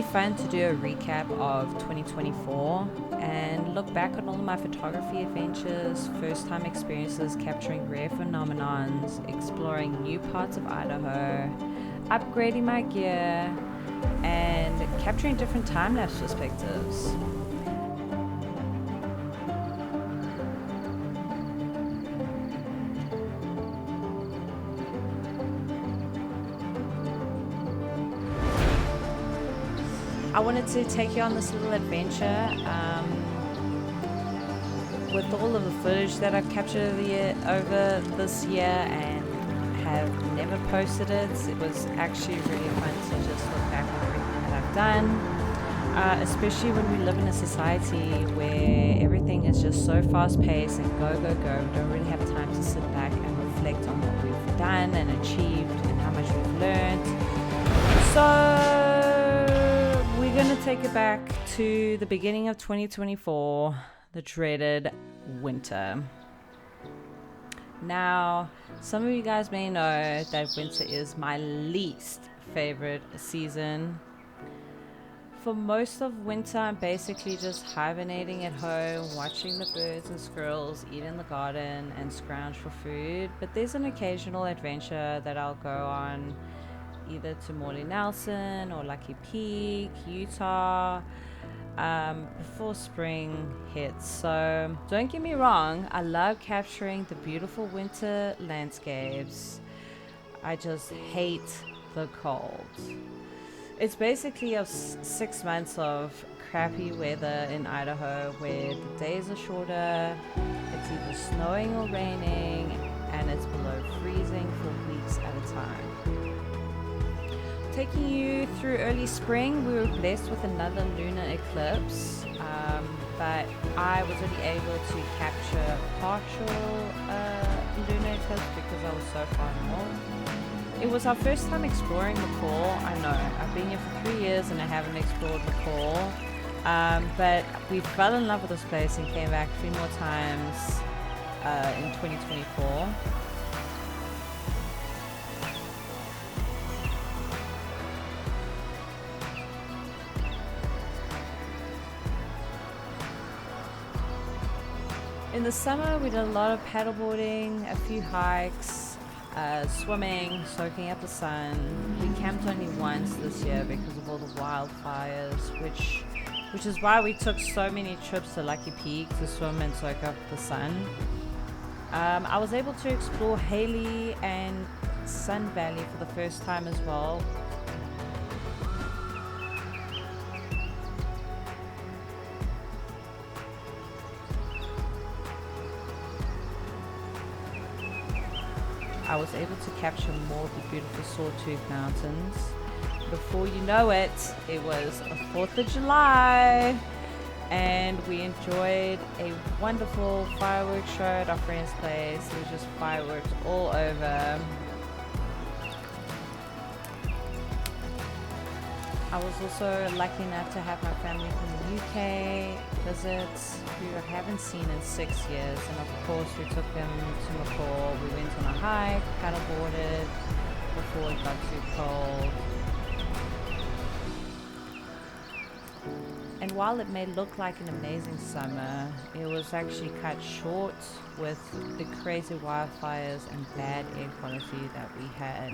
really fun to do a recap of 2024 and look back on all of my photography adventures, first time experiences capturing rare phenomenons, exploring new parts of Idaho, upgrading my gear, and capturing different time-lapse perspectives. I wanted to take you on this little adventure with all of the footage that I've captured over this year and have never posted it. It was actually really fun to just look back on everything that I've done, especially when we live in a society where everything is just so fast-paced and go, go, go. We don't really have time to sit back and reflect on what we've done and achieved and how much we've learned. So we're going to take it back to the beginning of 2024, the dreaded winter. Now, some of you guys may know that winter is my least favorite season. For most of winter, I'm basically just hibernating at home, watching the birds and squirrels eat in the garden and scrounge for food. But there's an occasional adventure that I'll go on, either to Morley Nelson or Lucky Peak, Utah, before spring hits. So don't get me wrong, I love capturing the beautiful winter landscapes. I just hate the cold. It's basically 6 months of crappy weather in Idaho where the days are shorter, it's either snowing or raining, and it's below freezing for weeks at a time. Taking you through early spring, we were blessed with another lunar eclipse, but I was only able to capture partial lunar eclipse because I was so far north. It was our first time exploring McCall. I know, I've been here for 3 years and I haven't explored McCall, but we fell in love with this place and came back 3 more times in 2024. In the summer, we did a lot of paddleboarding, a few hikes, swimming, soaking up the sun. We camped only once this year because of all the wildfires, which is why we took so many trips to Lucky Peak to swim and soak up the sun. I was able to explore Haley and Sun Valley for the first time as well. I was able to capture more of the beautiful Sawtooth Mountains. Before you know it, it was 4th of July, and we enjoyed a wonderful fireworks show at our friend's place. There was just fireworks all over. I was also lucky enough to have my family from the UK visit, who I haven't seen in 6 years, and of course we took them to McCall. We went on a hike, paddleboarded before it got too cold. And while it may look like an amazing summer, it was actually cut short with the crazy wildfires and bad air quality that we had.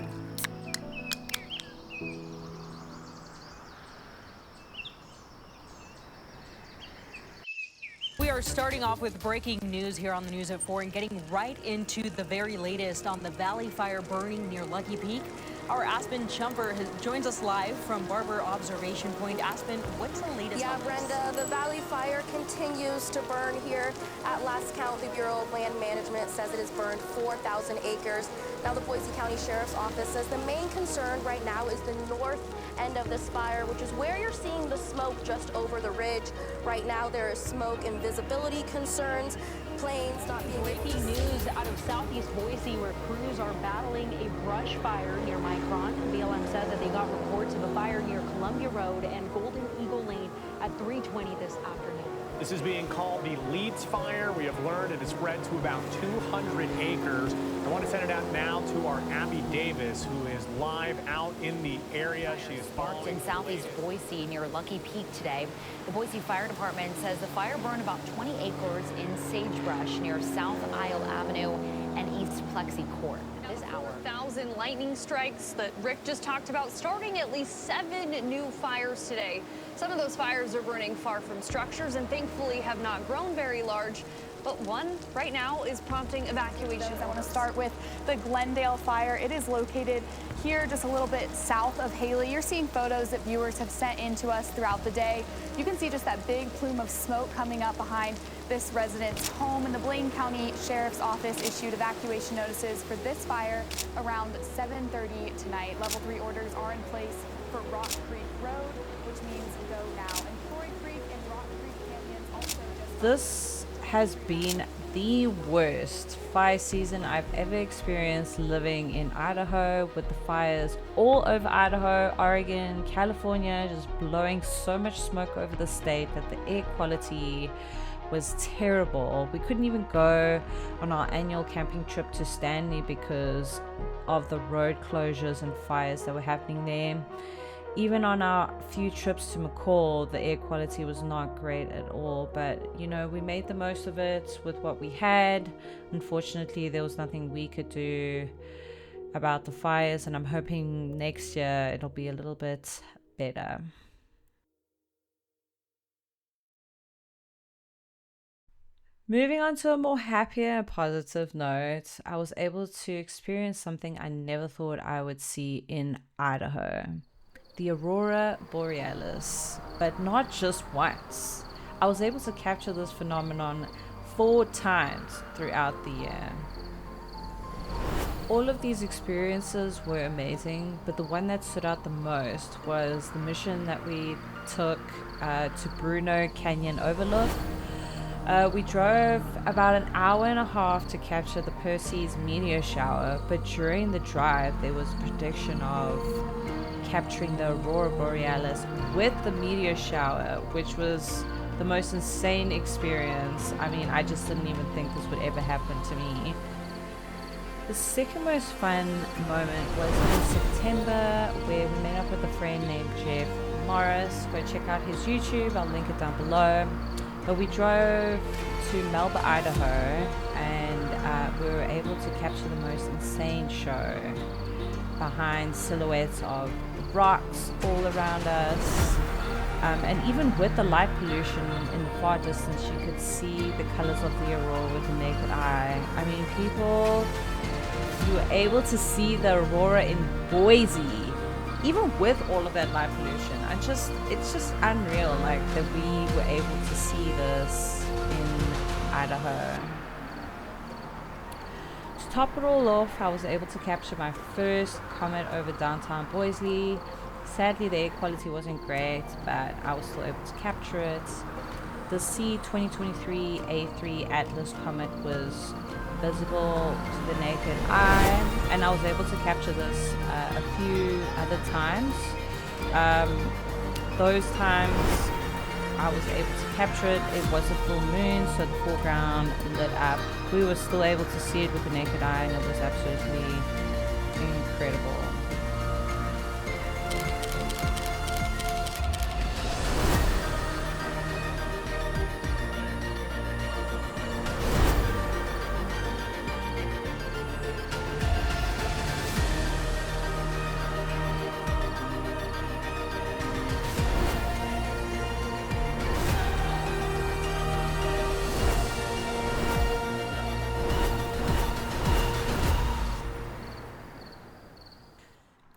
We are starting off with breaking news here on the News at 4 and getting right into the very latest on the Valley Fire burning near Lucky Peak. Our Aspen Chumper joins us live from Barber Observation Point. Aspen, what's the latest on this? Brenda, the Valley Fire continues to burn here. At last count, the Bureau of Land Management says it has burned 4,000 acres. Now, the Boise County Sheriff's Office says the main concern right now is the north end of this fire, which is where you're seeing the smoke just over the ridge. Right now, there is smoke and visibility concerns. Planes not being breaking news out of southeast Boise, where crews are battling a brush fire near Micron. BLM says that they got reports of a fire near Columbia Road and Golden Eagle Lane at 3:20 this afternoon. This is being called the Leeds Fire. We have learned it has spread to about 200 acres. I want to send it out now to our Abby Davis, who is live out in the area. She is Sparked in southeast Boise near Lucky Peak today. The Boise Fire Department says the fire burned about 20 acres in sagebrush near South Isle Avenue and East Plexi Court. This hour, 4,000 lightning strikes that Rick just talked about, starting at least 7 new fires today. Some of those fires are burning far from structures and thankfully have not grown very large. But one right now is prompting evacuation. I want to start with the Glendale fire. It is located here just a little bit south of Haley. You're seeing photos that viewers have sent in to us throughout the day. You can see just that big plume of smoke coming up behind this resident's home, and the Blaine County Sheriff's Office issued evacuation notices for this fire around 7:30 tonight. Level 3 orders are in place for Rock Creek Road, which means go now. And Floyd Creek and Rock Creek Canyons also just... This has been the worst fire season I've ever experienced living in Idaho, with the fires all over Idaho, Oregon, California, just blowing so much smoke over the state that the air quality was terrible. We couldn't even go on our annual camping trip to Stanley because of the road closures and fires that were happening there. Even on our few trips to McCall, the air quality was not great at all, but you know, we made the most of it with what we had. Unfortunately, there was nothing we could do about the fires, and I'm hoping next year it'll be a little bit better. Moving on to a more happier and positive note, I was able to experience something I never thought I would see in Idaho. The Aurora Borealis, but not just once. I was able to capture this phenomenon 4 times throughout the year. All of these experiences were amazing, but the one that stood out the most was the mission that we took to Bruno Canyon Overlook. We drove about an hour and a half to capture the Perseus meteor shower, but during the drive there was a prediction of capturing the Aurora Borealis with the meteor shower, which was the most insane experience. I mean, I just didn't even think this would ever happen to me. The second most fun moment was in September, where we met up with a friend named Jeff Morris. Go check out his YouTube, I'll link it down below. But we drove to Melba, Idaho, and we were able to capture the most insane show behind silhouettes of rocks all around us, and even with the light pollution in the far distance, you could see the colors of the aurora with the naked eye. I mean, you were able to see the aurora in Boise, even with all of that light pollution. It's just unreal, like, that we were able to see this in Idaho. To top it all off, I was able to capture my first comet over downtown Boise. Sadly, the air quality wasn't great, but I was still able to capture it. The C-2023 A3 Atlas comet was visible to the naked eye, and I was able to capture this a few other times. Those times I was able to capture it. It was a full moon, so the foreground lit up. We were still able to see it with the naked eye, and it was absolutely incredible.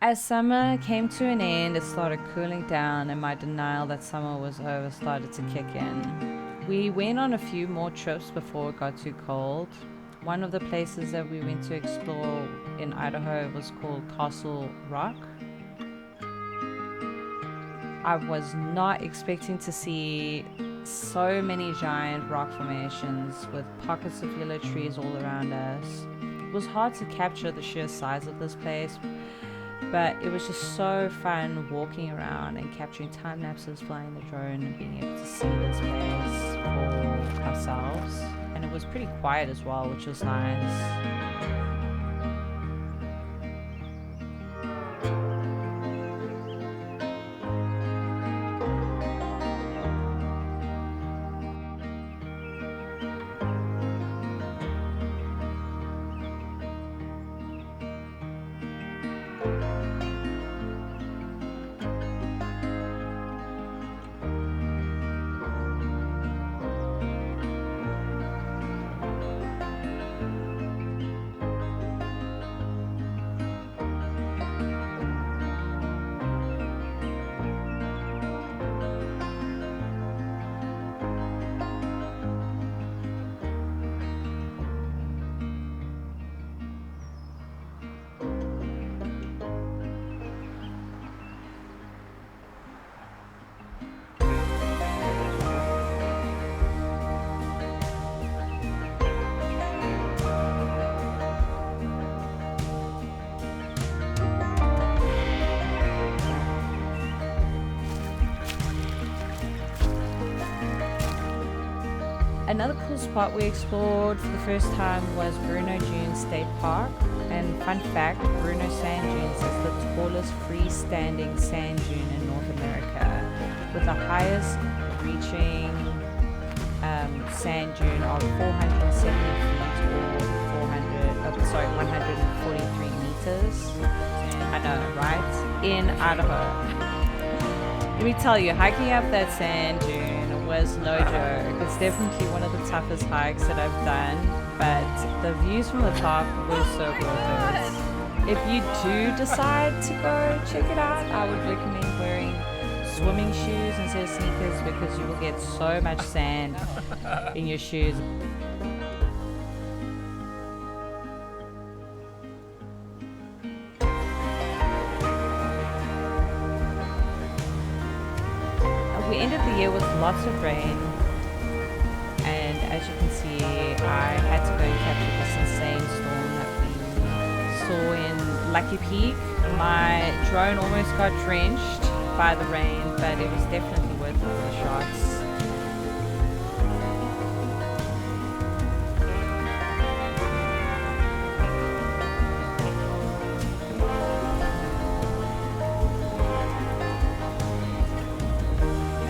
As summer came to an end, it started cooling down, and my denial that summer was over started to kick in. We went on a few more trips before it got too cold. One of the places that we went to explore in Idaho was called Castle Rock. I was not expecting to see so many giant rock formations with pockets of yellow trees all around us. It was hard to capture the sheer size of this place, But it was just so fun walking around and capturing time lapses, flying the drone, and being able to see this place for ourselves. And it was pretty quiet as well, which was nice. Another cool spot we explored for the first time was Bruno Dunes State Park. And fun fact, Bruno Sand Dunes is the tallest freestanding sand dune in North America, with the highest reaching sand dune of 470 feet or 143 meters. I know, right? In Idaho. Let me tell you, hiking up that sand dune was no joke. It's definitely one of the toughest hikes that I've done, but the views from the top were so worth it. If you do decide to go check it out, I would recommend wearing swimming shoes instead of sneakers because you will get so much sand in your shoes. We ended the year with lots of rain, and as you can see, I had to go and capture this insane storm that we saw in Lucky Peak. My drone almost got drenched by the rain, but it was definitely worth it for the shots.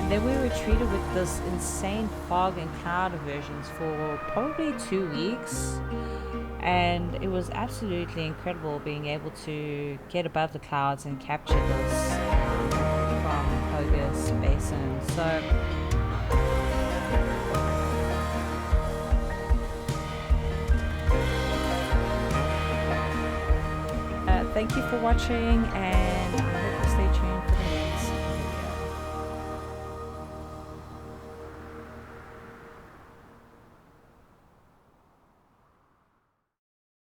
Then we were treated with this insane fog and cloud aversions for probably 2 weeks, and it was absolutely incredible being able to get above the clouds and capture this from Hogus Basin. So thank you for watching, and